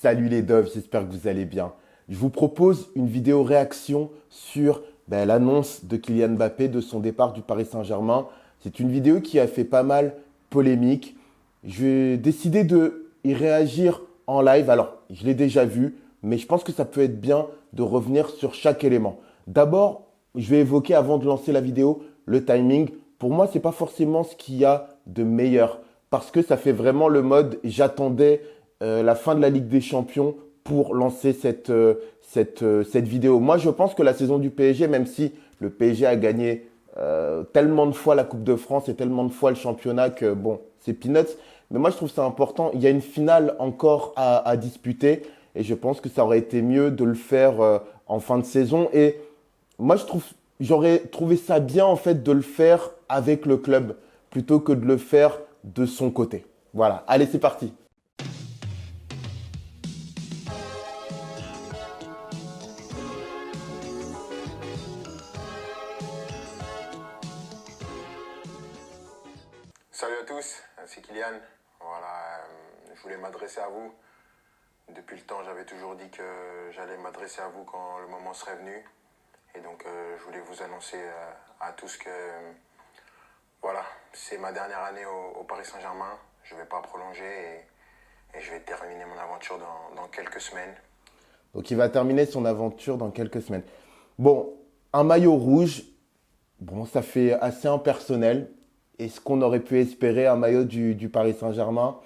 Salut les doves, j'espère que vous allez bien. Je vous propose une vidéo réaction sur l'annonce de Kylian Mbappé de son départ du Paris Saint-Germain. C'est une vidéo qui a fait pas mal polémique. Je vais décider de y réagir en live. Alors, je l'ai déjà vu, mais je pense que ça peut être bien de revenir sur chaque élément. D'abord, je vais évoquer avant de lancer la vidéo le timing. Pour moi, c'est pas forcément ce qu'il y a de meilleur parce que ça fait vraiment le mode j'attendais la fin de la Ligue des Champions pour lancer cette vidéo. Moi, je pense que la saison du PSG, même si le PSG a gagné tellement de fois la Coupe de France et tellement de fois le championnat que, bon, c'est peanuts. Mais moi, je trouve ça important. Il y a une finale encore à disputer et je pense que ça aurait été mieux de le faire en fin de saison. Et moi, j'aurais trouvé ça bien, en fait, de le faire avec le club plutôt que de le faire de son côté. Voilà. Allez, c'est parti. Salut à tous, c'est Kylian. Voilà, je voulais m'adresser à vous. Depuis le temps, j'avais toujours dit que j'allais m'adresser à vous quand le moment serait venu. Et donc, je voulais vous annoncer à tous que voilà, c'est ma dernière année au Paris Saint-Germain. Je ne vais pas prolonger et je vais terminer mon aventure dans quelques semaines. Donc, il va terminer son aventure dans quelques semaines. Bon, un maillot rouge, bon, ça fait assez impersonnel. Est-ce qu'on aurait pu espérer un maillot du Paris Saint-Germain?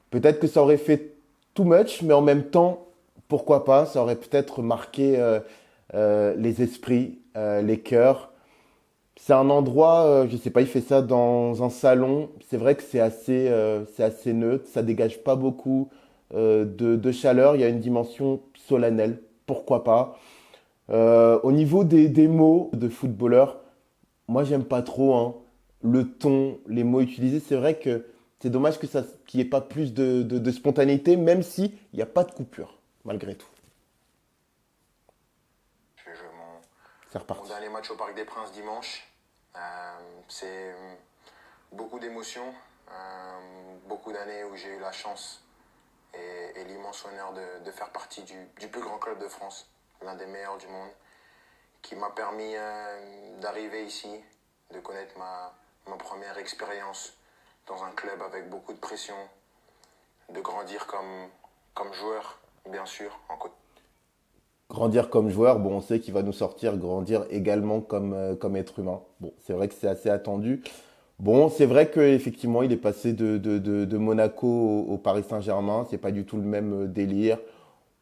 Peut-être que ça aurait fait too much, mais en même temps, pourquoi pas? Ça aurait peut-être marqué les esprits, les cœurs. C'est un endroit, je sais pas, il fait ça dans un salon. C'est vrai que c'est assez neutre, ça dégage pas beaucoup de chaleur. Il y a une dimension solennelle, pourquoi pas. Au niveau des mots de footballeur, moi j'aime pas trop hein, le ton, les mots utilisés. C'est vrai que c'est dommage que ça, qu'il n'y ait pas plus de spontanéité, même si il n'y a pas de coupure, malgré tout. Je vais jouer C'est mon reparti. dernier match au Parc des Princes dimanche. C'est beaucoup d'émotions, beaucoup d'années où j'ai eu la chance et l'immense honneur de faire partie du plus grand club de France, l'un des meilleurs du monde, qui m'a permis d'arriver ici, de connaître ma première expérience dans un club avec beaucoup de pression, de grandir comme joueur, bien sûr, en côté. Grandir comme joueur, bon, on sait qu'il va nous sortir grandir également comme être humain. Bon, c'est vrai que c'est assez attendu. Bon, c'est vrai qu'effectivement, il est passé de Monaco au Paris Saint-Germain. C'est pas du tout le même délire.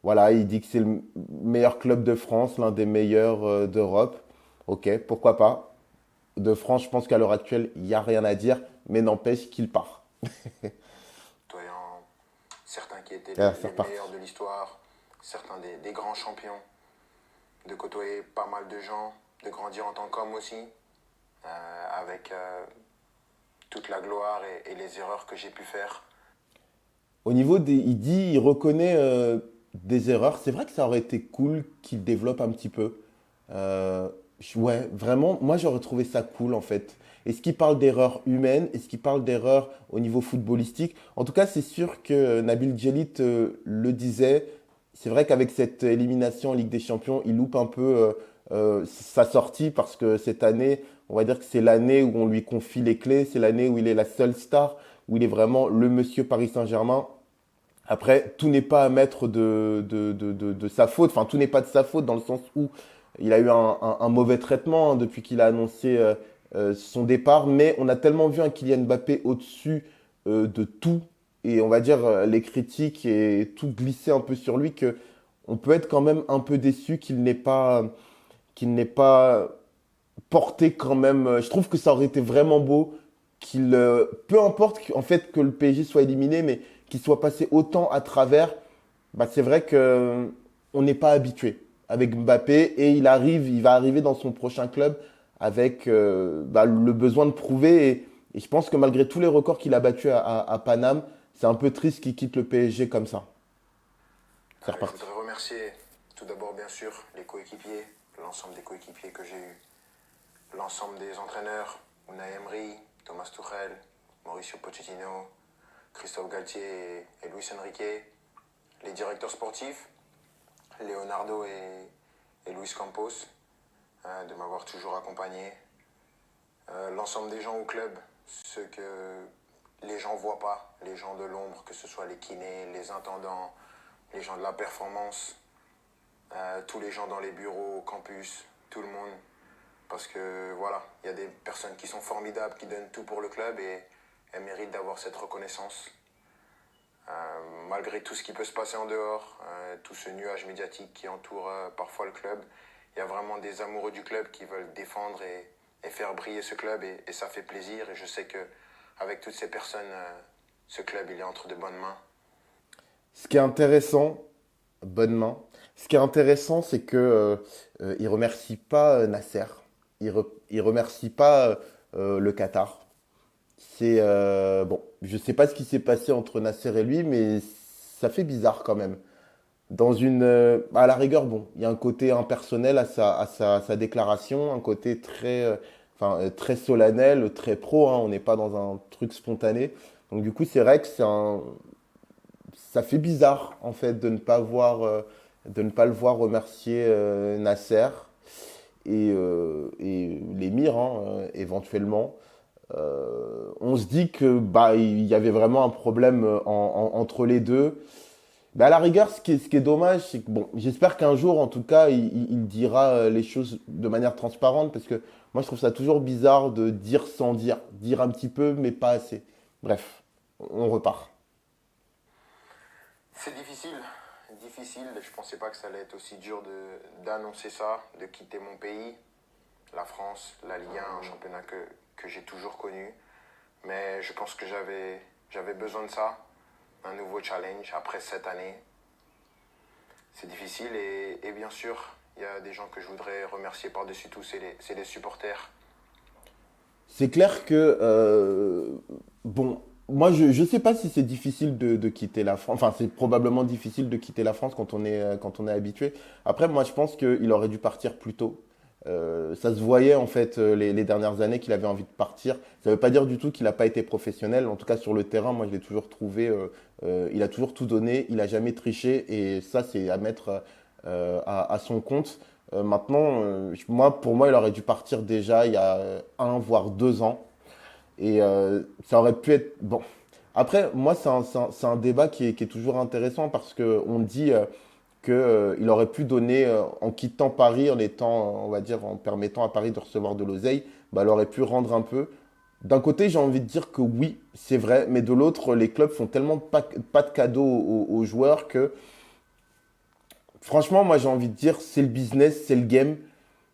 Voilà, il dit que c'est le meilleur club de France, l'un des meilleurs d'Europe. Ok, pourquoi pas. De France, je pense qu'à l'heure actuelle, il n'y a rien à dire, mais n'empêche qu'il part. Côtoyant certains qui étaient Ah, c'est les reparti. meilleurs de l'histoire, certains des grands champions, de côtoyer pas mal de gens, de grandir en tant qu'homme aussi, avec toute la gloire et les erreurs que j'ai pu faire. Au niveau des, il dit, il reconnaît des erreurs. C'est vrai que ça aurait été cool qu'il développe un petit peu. Euh, ouais, vraiment, moi j'aurais trouvé ça cool en fait. Est-ce qu'il parle d'erreurs humaines? Est-ce qu'il parle d'erreurs au niveau footballistique? En tout cas, c'est sûr que Nabil Djellit le disait. C'est vrai qu'avec cette élimination en Ligue des Champions, il loupe un peu sa sortie parce que cette année, on va dire que c'est l'année où on lui confie les clés, c'est l'année où il est la seule star, où il est vraiment le monsieur Paris Saint-Germain. Après, tout n'est pas à mettre de sa faute. Enfin, tout n'est pas de sa faute dans le sens où il a eu un mauvais traitement hein, depuis qu'il a annoncé son départ. Mais on a tellement vu un Kylian Mbappé au-dessus de tout. Et on va dire les critiques et tout glisser un peu sur lui que on peut être quand même un peu déçu qu'il n'ait pas porté quand même. Je trouve que ça aurait été vraiment beau qu'il, peu importe en fait que le PSG soit éliminé, mais qu'il soit passé autant à travers. Bah, c'est vrai que on n'est pas habitué avec Mbappé et il va arriver dans son prochain club avec le besoin de prouver et je pense que malgré tous les records qu'il a battus à Paname, c'est un peu triste qu'il quitte le PSG comme ça. C'est Je reparti. voudrais remercier tout d'abord, bien sûr, les coéquipiers, l'ensemble des coéquipiers que j'ai eus, l'ensemble des entraîneurs, Unai Emery, Thomas Tuchel, Mauricio Pochettino, Christophe Galtier et Luis Enrique, les directeurs sportifs, Leonardo et Luis Campos, de m'avoir toujours accompagné. L'ensemble des gens au club, ceux que les gens ne voient pas, les gens de l'ombre, que ce soit les kinés, les intendants, les gens de la performance, tous les gens dans les bureaux, au campus, tout le monde. Parce que voilà, il y a des personnes qui sont formidables, qui donnent tout pour le club et elles méritent d'avoir cette reconnaissance. Malgré tout ce qui peut se passer en dehors, tout ce nuage médiatique qui entoure parfois le club, il y a vraiment des amoureux du club qui veulent défendre et faire briller ce club et ça fait plaisir. Et je sais qu'avec toutes ces personnes, ce club il est entre de bonnes mains. Ce qui est intéressant, bonne main. Ce qui est intéressant, c'est que il remercie pas Nasser. Il remercie pas le Qatar. C'est bon, je sais pas ce qui s'est passé entre Nasser et lui, mais ça fait bizarre quand même. À la rigueur, bon, il y a un côté impersonnel à sa déclaration, un côté très solennel, très pro, hein, on n'est pas dans un truc spontané. Donc du coup, c'est vrai que ça fait bizarre en fait de ne pas le voir remercier Nasser et l'émir hein, éventuellement. On se dit que bah il y avait vraiment un problème entre les deux. Bah, à la rigueur, ce qui est dommage, c'est que bon, j'espère qu'un jour, en tout cas, il dira les choses de manière transparente, parce que moi, je trouve ça toujours bizarre de dire sans dire, dire un petit peu, mais pas assez. Bref, on repart. C'est difficile, difficile. Je ne pensais pas que ça allait être aussi dur d'annoncer ça, de quitter mon pays, la France, la Ligue 1, un championnat que j'ai toujours connu. Mais je pense que j'avais besoin de ça, un nouveau challenge après cette année. C'est difficile et bien sûr, il y a des gens que je voudrais remercier par-dessus tout, c'est les supporters. C'est clair que, bon, moi, je sais pas si c'est difficile de quitter la France. Enfin, c'est probablement difficile de quitter la France quand on est habitué. Après, moi, je pense qu'il aurait dû partir plus tôt. Ça se voyait en fait les dernières années qu'il avait envie de partir. Ça ne veut pas dire du tout qu'il n'a pas été professionnel. En tout cas sur le terrain, moi je l'ai toujours trouvé. Il a toujours tout donné. Il a jamais triché et ça c'est à mettre à son compte. Maintenant, pour moi, il aurait dû partir déjà il y a 1 voire 2 ans et ça aurait pu être bon. Après, moi c'est un débat qui est toujours intéressant parce que on dit qu'il aurait pu donner, en quittant Paris, en étant, on va dire, en permettant à Paris de recevoir de l'oseille, bah, il aurait pu rendre un peu. D'un côté, j'ai envie de dire que oui, c'est vrai, mais de l'autre, les clubs font tellement pas de cadeaux aux joueurs que, franchement, moi, j'ai envie de dire, c'est le business, c'est le game,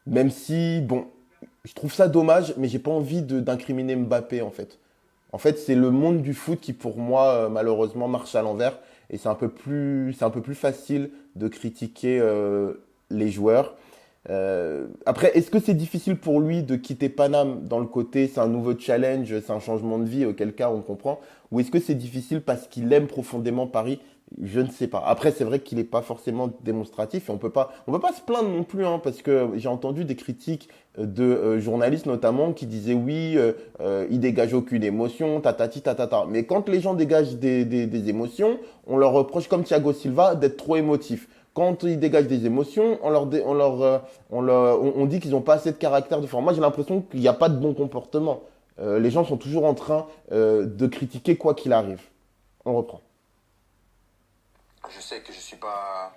même si, bon, je trouve ça dommage, mais j'ai pas envie d'incriminer Mbappé, en fait. En fait, c'est le monde du foot qui, pour moi, malheureusement, marche à l'envers. Et c'est un peu plus facile de critiquer les joueurs. Après, est-ce que c'est difficile pour lui de quitter Paname dans le côté, c'est un nouveau challenge, c'est un changement de vie, auquel cas on comprend? Ou est-ce que c'est difficile parce qu'il aime profondément Paris? Je ne sais pas. Après, c'est vrai qu'il n'est pas forcément démonstratif et on peut pas se plaindre non plus, hein, parce que j'ai entendu des critiques de journalistes notamment qui disaient oui, il dégage aucune émotion, tatati tatata. Mais quand les gens dégagent des émotions, on leur reproche, comme Thiago Silva, d'être trop émotif. Quand ils dégagent des émotions, on dit qu'ils n'ont pas assez de caractère de forme. Moi, j'ai l'impression qu'il n'y a pas de bon comportement. Les gens sont toujours en train de critiquer quoi qu'il arrive. On reprend. Je sais que je ne suis pas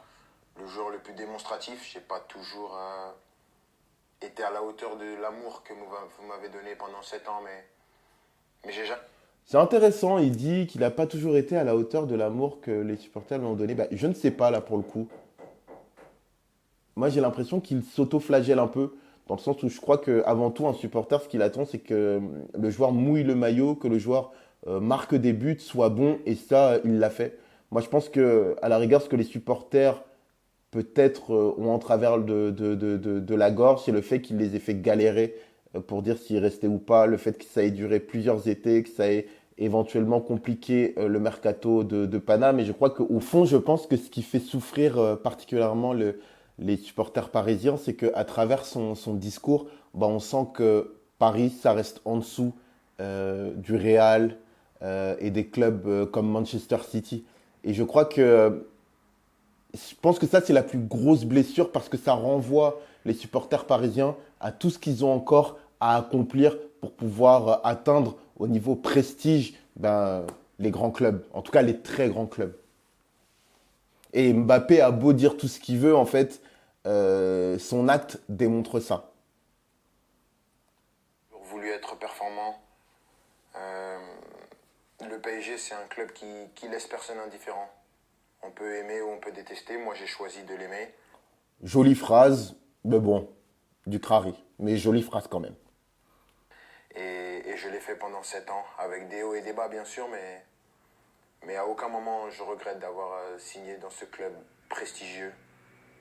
le joueur le plus démonstratif, je n'ai pas toujours été à la hauteur de l'amour que vous m'avez donné pendant 7 ans, mais j'ai jamais. C'est intéressant, il dit qu'il n'a pas toujours été à la hauteur de l'amour que les supporters lui ont donné. Bah, je ne sais pas là pour le coup. Moi j'ai l'impression qu'il s'auto-flagelle un peu, dans le sens où je crois qu'avant tout un supporter, ce qu'il attend, c'est que le joueur mouille le maillot, que le joueur marque des buts, soit bon, et ça, il l'a fait. Moi je pense que à la rigueur, ce que les supporters peut-être ont en travers de la gorge, c'est le fait qu'il les ait fait galérer pour dire s'il restait ou pas, le fait que ça ait duré plusieurs étés, que ça ait éventuellement compliqué le mercato de Paname. Et je crois qu'au fond, je pense que ce qui fait souffrir particulièrement les supporters parisiens, c'est qu'à travers son discours, bah, on sent que Paris, ça reste en dessous du Real et des clubs comme Manchester City. Et je crois que Je pense que ça, c'est la plus grosse blessure parce que ça renvoie les supporters parisiens à tout ce qu'ils ont encore à accomplir pour pouvoir atteindre au niveau prestige ben, les grands clubs, en tout cas les très grands clubs. Et Mbappé a beau dire tout ce qu'il veut, en fait, son acte démontre ça. J'ai toujours voulu être performant. Euh, le PSG, c'est un club qui laisse personne indifférent. On peut aimer ou on peut détester. Moi, j'ai choisi de l'aimer. Jolie phrase, mais bon, du crari, mais jolie phrase quand même. Et je l'ai fait pendant 7 ans, avec des hauts et des bas, bien sûr, mais à aucun moment je regrette d'avoir signé dans ce club prestigieux.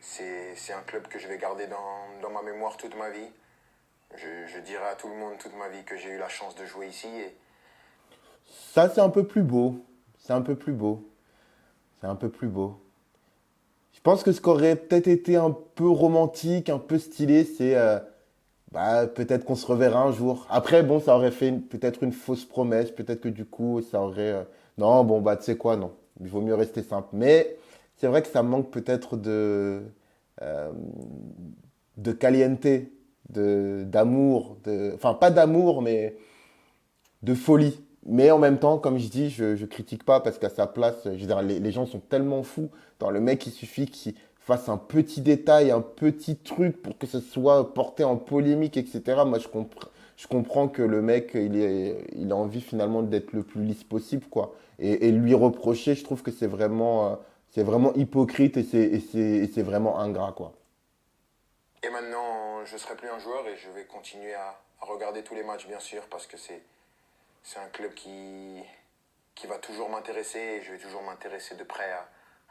C'est un club que je vais garder dans ma mémoire toute ma vie. Je dirai à tout le monde toute ma vie que j'ai eu la chance de jouer ici. Et Ça, c'est un peu plus beau. C'est un peu plus beau. C'est un peu plus beau. Je pense que ce qui aurait peut-être été un peu romantique, un peu stylé, c'est bah, peut-être qu'on se reverra un jour. Après, bon, ça aurait fait peut-être une fausse promesse. Peut-être que du coup, ça aurait. Non, bon, bah, tu sais quoi, non. Il vaut mieux rester simple. Mais c'est vrai que ça manque peut-être euh, de caliente, d'amour. Enfin, pas d'amour, mais de folie. Mais en même temps, comme je dis, je critique pas parce qu'à sa place, je veux dire, les gens sont tellement fous. Dans le mec, il suffit qu'il fasse un petit détail, un petit truc pour que ce soit porté en polémique, etc. Moi, je comprends que le mec, il a envie finalement d'être le plus lisse possible, quoi. Et lui reprocher, je trouve que c'est vraiment hypocrite et c'est vraiment ingrat, quoi. maintenant, je ne serai plus un joueur et je vais continuer à regarder tous les matchs, bien sûr, parce que c'est un club qui va toujours m'intéresser et je vais toujours m'intéresser de près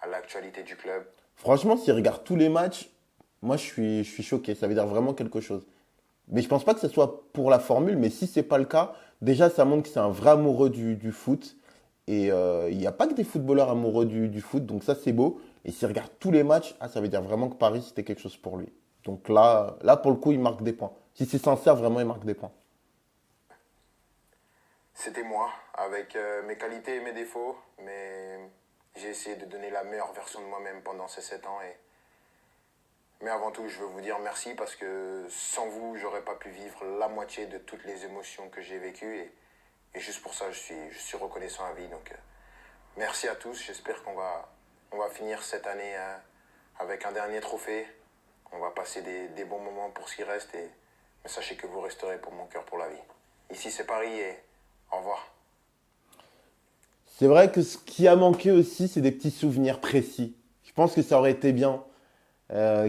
à l'actualité du club. Franchement, s'il regarde tous les matchs, moi, je suis choqué. Ça veut dire vraiment quelque chose. Mais je pense pas que ce soit pour la formule, mais si c'est pas le cas, déjà ça montre que c'est un vrai amoureux du foot. Et il n'y a pas que des footballeurs amoureux du foot, donc ça c'est beau. Et s'il regarde tous les matchs, ah, ça veut dire vraiment que Paris c'était quelque chose pour lui. Donc là pour le coup, il marque des points. Si c'est sincère, vraiment il marque des points. C'était moi, avec mes qualités et mes défauts, mais j'ai essayé de donner la meilleure version de moi-même pendant ces 7 ans. Mais avant tout, je veux vous dire merci parce que sans vous, j'aurais pas pu vivre la moitié de toutes les émotions que j'ai vécues. Et juste pour ça, je suis reconnaissant à vie. Donc, merci à tous. J'espère on va finir cette année avec un dernier trophée. On va passer des bons moments pour ce qui reste. Mais sachez que vous resterez pour mon cœur pour la vie. Ici, c'est Paris et au revoir. C'est vrai que ce qui a manqué aussi, c'est des petits souvenirs précis. Je pense que ça aurait été bien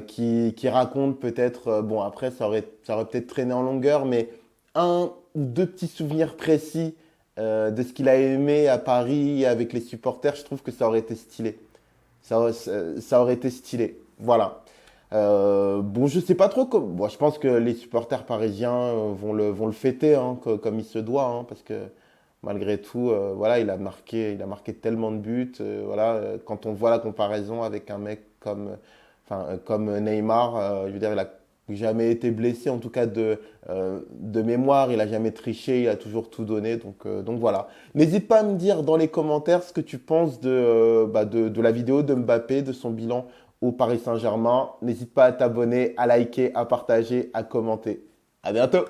qui raconte peut-être, bon après ça aurait peut-être traîné en longueur, mais un ou deux petits souvenirs précis de ce qu'il a aimé à Paris avec les supporters, je trouve que ça aurait été stylé. Ça aurait été stylé. Voilà. Bon, je sais pas trop bon, je pense que les supporters parisiens vont le fêter hein, comme il se doit, hein, parce que malgré tout, voilà, il a marqué tellement de buts. Voilà, quand on voit la comparaison avec un mec comme Neymar, je veux dire, il a jamais été blessé, en tout cas de mémoire, il a jamais triché, il a toujours tout donné. Donc voilà. N'hésite pas à me dire dans les commentaires ce que tu penses de la vidéo de Mbappé, de son bilan au Paris Saint-Germain. N'hésite pas à t'abonner, à liker, à partager, à commenter. À bientôt!